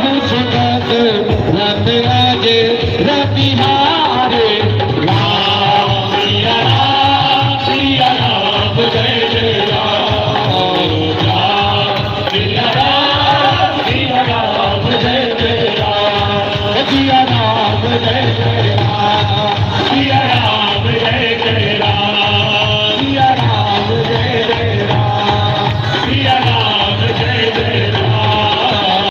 हूँ सुबह रात आजे राती हारे राम सिया राम जय जय राम सिया राम जय जय राम सिया राम जय जय राम सिया राम जय